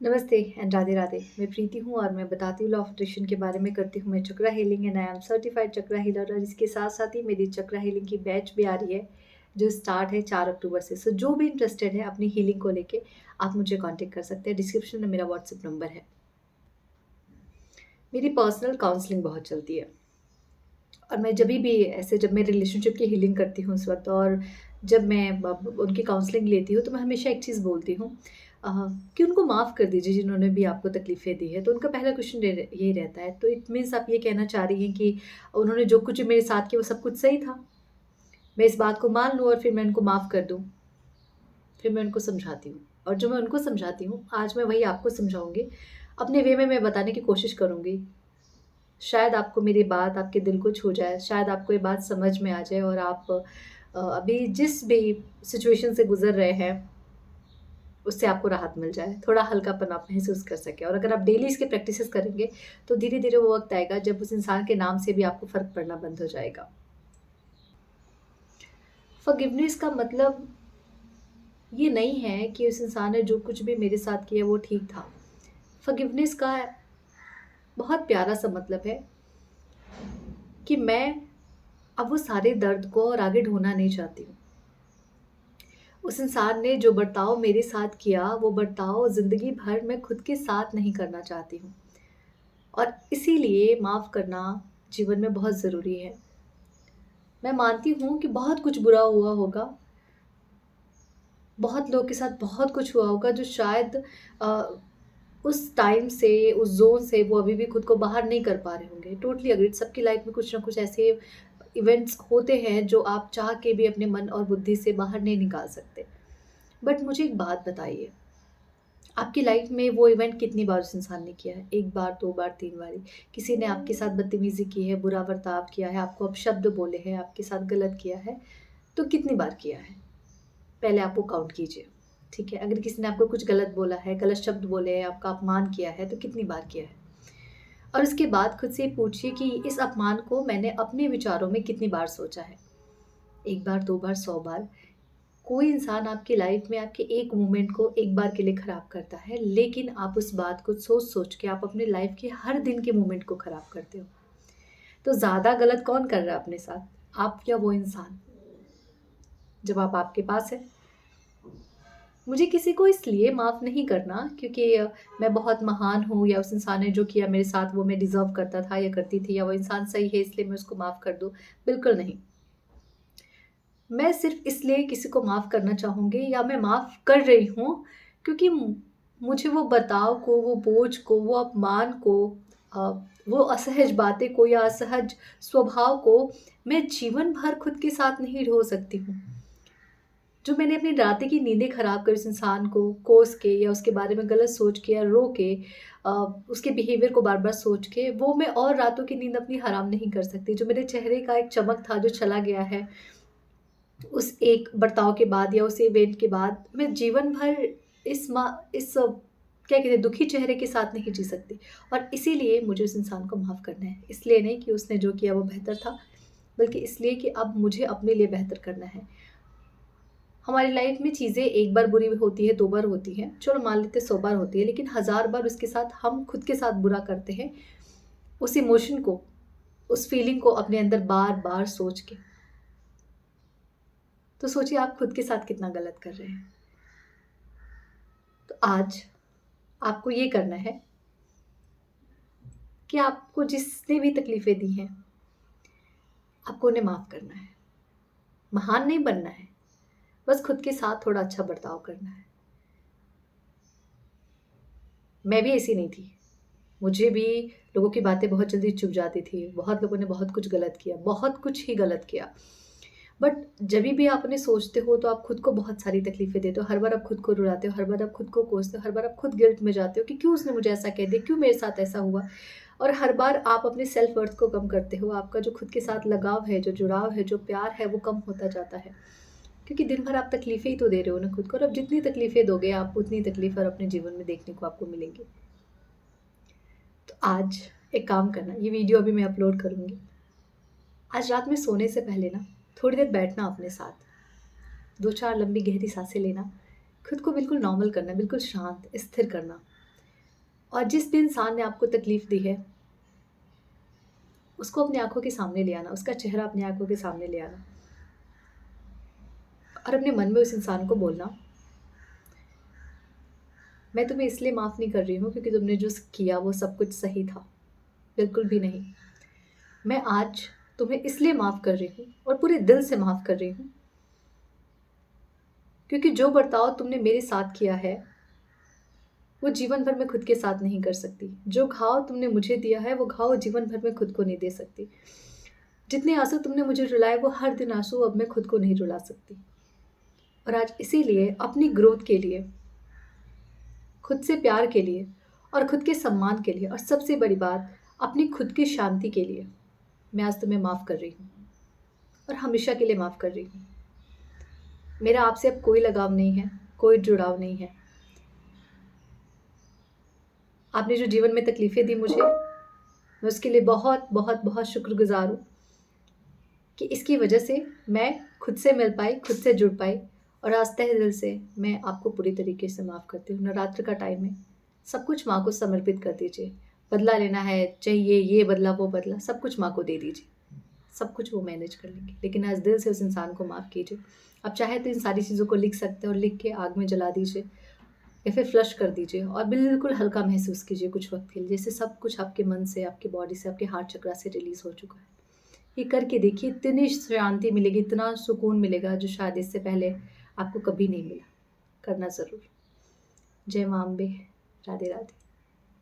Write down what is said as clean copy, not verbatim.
नमस्ते एंड राधे राधे। मैं प्रीति हूँ और मैं बताती हूँ लॉ ऑफ अट्रैक्शन के बारे में। करती हूँ मैं chakra healing and I am certified chakra healer. और इसके साथ साथ ही मेरी चक्रा हीलिंग की बैच भी आ रही है जो स्टार्ट है 4 अक्टूबर से। सो जो भी इंटरेस्टेड है अपनी हीलिंग को लेके आप मुझे कांटेक्ट कर सकते हैं। डिस्क्रिप्शन में मेरा व्हाट्सएप नंबर है। मेरी पर्सनल काउंसलिंग बहुत चलती है और मैं जभी भी ऐसे जब मैं रिलेशनशिप की हीलिंग करती हूँ उस वक़्त, और जब मैं उनकी काउंसलिंग लेती हूँ तो मैं हमेशा एक चीज़ बोलती हूँ अ, कि उनको माफ़ कर दीजिए जिन्होंने भी आपको तकलीफ़ें दी है। तो उनका पहला क्वेश्चन यही रहता है, तो इट मीन्स आप ये कहना चाह रही हैं कि उन्होंने जो कुछ मेरे साथ किया वो सब कुछ सही था? मैं इस बात को मान लूँ और फिर मैं उनको माफ़ कर दूँ? फिर मैं उनको समझाती हूँ और जो मैं उनको समझाती हूँ आज मैं वही आपको समझाऊँगी। अपने वे में मैं बताने की कोशिश करूँगी। शायद आपको मेरी बात आपके दिल को छू जाए, शायद आपको ये बात समझ में आ जाए और आप अभी जिस भी सिचुएशन से गुज़र रहे हैं, उससे आपको राहत मिल जाए, थोड़ा हल्कापन आप महसूस कर सकें। और अगर आप डेली इसकी प्रैक्टिसेस करेंगे, तो धीरे-धीरे वो वक़्त आएगा जब उस इंसान के नाम से भी आपको फ़र्क पड़ना बंद हो जाएगा। फ़ॉरगिवनेस का मतलब ये नहीं है कि उस इंसान ने जो कुछ भी मेरे साथ किया वो ठीक था। फ़ॉरगिवनेस का बहुत प्यारा-सा मतलब है कि मैं अब वो सारे दर्द को और आगे ढोना नहीं चाहती हूँ। उस इंसान ने जो बर्ताव मेरे साथ किया, वो बर्ताव ज़िंदगी भर मैं खुद के साथ नहीं करना चाहती हूँ और इसीलिए माफ़ करना जीवन में बहुत ज़रूरी है। मैं मानती हूँ कि बहुत कुछ बुरा हुआ होगा, बहुत लोगों के साथ बहुत कुछ हुआ होगा जो शायद अ, उस टाइम से, उस ज़ोन से वो अभी भी खुद को बाहर नहीं कर पा रहे होंगे। टोटली एग्रीड, सबकी लाइफ़ में कुछ ना कुछ ऐसे इवेंट्स होते हैं जो आप चाह के भी अपने मन और बुद्धि से बाहर नहीं निकाल सकते। बट मुझे एक बात बताइए, आपकी लाइफ में वो इवेंट कितनी बार उस इंसान ने किया है? 1 बार, 2 बार, 3 बारी? किसी ने आपके साथ बदतमीज़ी की है, बुरा बर्ताव किया है, आपको अपशब्द बोले हैं, आपके साथ गलत किया है, तो कितनी बार किया है? पहले आप वो काउंट कीजिए, ठीक है? अगर किसी ने आपको कुछ गलत बोला है, गलत शब्द बोले हैं, आपका अपमान किया है, तो कितनी बार किया है? और उसके बाद खुद से पूछिए कि इस अपमान को मैंने अपने विचारों में कितनी बार सोचा है? 1 बार, 2 बार, 100 बार? कोई इंसान आपकी लाइफ में आपके एक मोमेंट को एक बार के लिए खराब करता है, लेकिन आप उस बात को सोच-सोच के आप अपनी लाइफ के हर दिन के मोमेंट को खराब करते हो। तो ज़्यादा गलत कौन कर रहा है अपने साथ? आप या वो इंसान? जवाब आपके पास है। मुझे किसी को इसलिए माफ़ नहीं करना क्योंकि मैं बहुत महान हूँ या उस इंसान ने जो किया मेरे साथ वो मैं डिज़र्व करता था या करती थी, या वो इंसान सही है इसलिए मैं उसको माफ़ कर दूँ, बिल्कुल नहीं। मैं सिर्फ़ इसलिए किसी को माफ़ करना चाहूँगी या मैं माफ़ कर रही हूँ क्योंकि मुझे वो बर्ताव को, वो बोझ को, वो अपमान को, अ, वो असहज बातें को या असहज स्वभाव को मैं जीवन भर खुद के साथ नहीं ढो सकती हूँ। जो मैंने अपनी रातें की नींदें ख़राब कर उस इंसान को कोस के या उसके बारे में गलत सोच के या रो के, अ, उसके बिहेवियर को बार-बार सोच के, वो मैं और रातों की नींद अपनी हराम नहीं कर सकती। जो मेरे चेहरे का एक चमक था जो चला गया है उस एक बर्ताव के बाद या उस इवेंट के बाद, मैं जीवन भर क्या कहते हैं, दुखी चेहरे के साथ नहीं जी सकती। और इसीलिए मुझे उस इंसान को माफ़ करना है। इसलिए नहीं कि उसने जो किया वो बेहतर था, बल्कि इसलिए कि अब मुझे अपने लिए बेहतर करना है। हमारी लाइफ में चीज़ें एक बार बुरी होती है, 2 बार होती हैं, चलो मान लेते हैं 100 बार होती है, लेकिन हज़ार बार उसके साथ हम खुद के साथ बुरा करते हैं, उस इमोशन को, उस फीलिंग को अपने अंदर बार-बार सोच के। तो सोचिए आप खुद के साथ कितना गलत कर रहे हैं। तो आज आपको ये करना है कि आपको जिसने भी तकलीफ़ें दी हैं, आपको उन्हें माफ़ करना है। महान नहीं बनना है, बस खुद के साथ थोड़ा अच्छा बर्ताव करना है। मैं भी ऐसी नहीं थी। मुझे भी लोगों की बातें बहुत जल्दी चुभ जाती थी। बहुत लोगों ने बहुत कुछ गलत किया, बहुत कुछ ही गलत किया। बट जभी भी आप उन्हें सोचते हो तो आप खुद को बहुत सारी तकलीफ़ें देते हो। हर बार आप खुद को रुलाते हो, हर बार आप खुद को कोसते हो, हर बार आप खुद गिल्ट में जाते हो कि क्यों उसने मुझे ऐसा कह दिया, क्यों मेरे साथ ऐसा हुआ? और हर बार आप अपने सेल्फ वर्थ को कम करते हो। आपका जो खुद के साथ लगाव है, जो जुड़ाव है, जो प्यार है, वो कम होता जाता है। क्योंकि दिन भर आप तकलीफ़ें ही तो दे रहे हो ना खुद को, और अब जितनी तकलीफ़ें दोगे आप, उतनी तकलीफ़ और अपने जीवन में देखने को आपको मिलेंगी। तो आज एक काम करना, ये वीडियो अभी मैं अपलोड करूँगी। आज रात में सोने से पहले ना थोड़ी देर बैठना अपने साथ, 2-4 लंबी गहरी साँसें लेना, खुद को बिल्कुल नॉर्मल करना, बिल्कुल शांत, स्थिर करना। और जिस भी इंसान ने आपको तकलीफ़ दी है, उसको अपनी आँखों के सामने ले आना, उसका चेहरा अपनी आँखों के सामने ले आना और अपने मन में उस इंसान को बोलना, मैं तुम्हें इसलिए माफ़ नहीं कर रही हूँ क्योंकि तुमने जो किया वो सब कुछ सही था, बिल्कुल भी नहीं। मैं आज तुम्हें इसलिए माफ़ कर रही हूँ और पूरे दिल से माफ़ कर रही हूँ क्योंकि जो बर्ताव तुमने मेरे साथ किया है, वो जीवन भर मैं खुद के साथ नहीं कर सकती। जो घाव तुमने मुझे दिया है, वो घाव जीवन भर मैं खुद को नहीं दे सकती। जितने आँसू तुमने मुझे रुलाए, वो हर दिन आँसू अब मैं खुद को नहीं रुला सकती। और आज इसीलिए अपनी ग्रोथ के लिए, खुद से प्यार के लिए और खुद के सम्मान के लिए और सबसे बड़ी बात अपनी खुद की शांति के लिए, मैं आज तुम्हें माफ़ कर रही हूँ और हमेशा के लिए माफ़ कर रही हूँ। मेरा आपसे अब कोई लगाव नहीं है, कोई जुड़ाव नहीं है। आपने जो जीवन में तकलीफ़ें दी मुझे, मैं उसके लिए बहुत बहुत बहुत शुक्रगुज़ार हूँ कि इसकी वजह से मैं खुद से मिल पाई, खुद से जुड़ पाई और आज तहे दिल से मैं आपको पूरी तरीके से माफ़ करती हूँ। नवरात्र का टाइम है, सब कुछ माँ को समर्पित कर दीजिए। बदला लेना है, चाहिए ये बदला, वो बदला, सब कुछ माँ को दे दीजिए। सब कुछ वो मैनेज कर लेंगी। लेकिन आज दिल से उस इंसान को माफ़ कीजिए। आप चाहे तो इन सारी चीज़ों को लिख सकते हैं और लिख के आग में जला दीजिए या फिर फ्लश कर दीजिए और बिल्कुल हल्का महसूस कीजिए कुछ वक़्त के लिए, जैसे सब कुछ आपके मन से, आपकी बॉडी से, आपके हार्ट चक्रा से रिलीज़ हो चुका है। ये करके देखिए, इतनी शांति मिलेगी, इतना सुकून मिलेगा जो शायद इससे पहले आपको कभी नहीं मिला। करना ज़रूर। जय माँ अम्बे। राधे राधे।